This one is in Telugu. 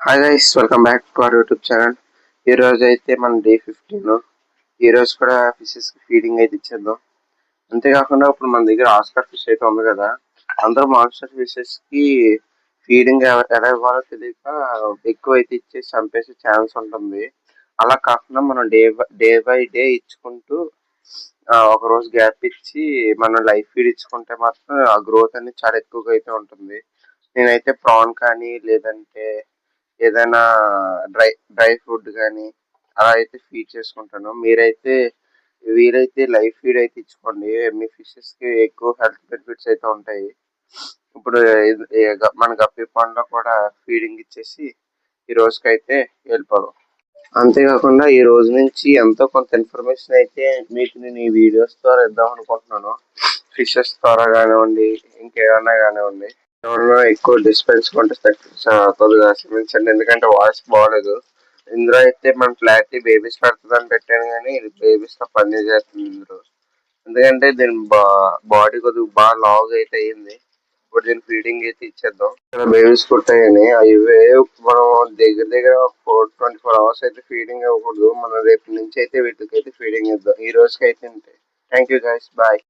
Hi guys, welcome back to our YouTube channel. ఈ రోజు అయితే మన డే 15. ఈ రోజు కూడా ఫిషెస్ కి ఫీడింగ్ అయితే ఇచ్చేద్దాం. అంతేకాకుండా ఇప్పుడు మన దగ్గర ఆస్కార్ ఫిష్ అయితే ఉంది కదా, అందరూ మాన్స్టర్ ఫిషెస్ కి ఫీడింగ్ ఎలా ఇవ్వాలో తెలియక ఎక్కువ అయితే ఇచ్చేసి చంపేసే ఛాన్స్ ఉంటుంది. అలా కాకుండా మనం డే బై డే ఇచ్చుకుంటూ ఒక రోజు గ్యాప్ ఇచ్చి మనం లైఫ్ ఫీడ్ ఇచ్చుకుంటే మాత్రం ఆ గ్రోత్ అనేది చాలా ఎక్కువగా అయితే ఉంటుంది. నేనైతే ప్రాన్ కానీ లేదంటే ఏదైనా డ్రై డ్రై ఫుడ్ కానీ అలా అయితే ఫీడ్ చేసుకుంటాను. మీరైతే వీలైతే లైఫ్ ఫీడ్ అయితే ఇచ్చుకోండి. మీ ఫిషెస్ కి ఎక్కువ హెల్త్ బెనిఫిట్స్ అయితే ఉంటాయి. ఇప్పుడు మన గప్పి పండ్లో కూడా ఫీడింగ్ ఇచ్చేసి ఈ రోజుకైతే వెళ్ళిపోదాం. అంతేకాకుండా ఈ రోజు నుంచి ఎంతో కొంత ఇన్ఫర్మేషన్ అయితే మీకు నేను ఈ వీడియోస్ ద్వారా ఇద్దాం అనుకుంటున్నాను. ఫిషెస్ ద్వారా కానివ్వండి, ఇంకేమన్నా కానివ్వండి. ఎవరైనా ఎక్కువ డిస్టెన్స్ కొంటే కొద్దిగా క్షమించండి, ఎందుకంటే వాయిస్ బాగోలేదు. ఇందులో అయితే మన క్లారిటీ బేబీస్ పెడుతుందని పెట్టాను, కానీ ఇది బేబీస్ తో పని చేస్తుంది ఇందులో. ఎందుకంటే దీని బాడీ కొద్దిగా బాగా లాగ్ అయితే అయ్యింది. ఇప్పుడు దీని ఫీడింగ్ అయితే ఇచ్చేద్దాం. ఇక్కడ బేబీస్ పుట్టాయని అవి మనం దగ్గర దగ్గర 24 అవర్స్ అయితే ఫీడింగ్ ఇవ్వకూడదు. మనం రేపు నుంచి అయితే వీటికి అయితే ఫీడింగ్ ఇద్దాం. ఈ రోజుకి అయితే థ్యాంక్ యూ గైస్, బాయ్.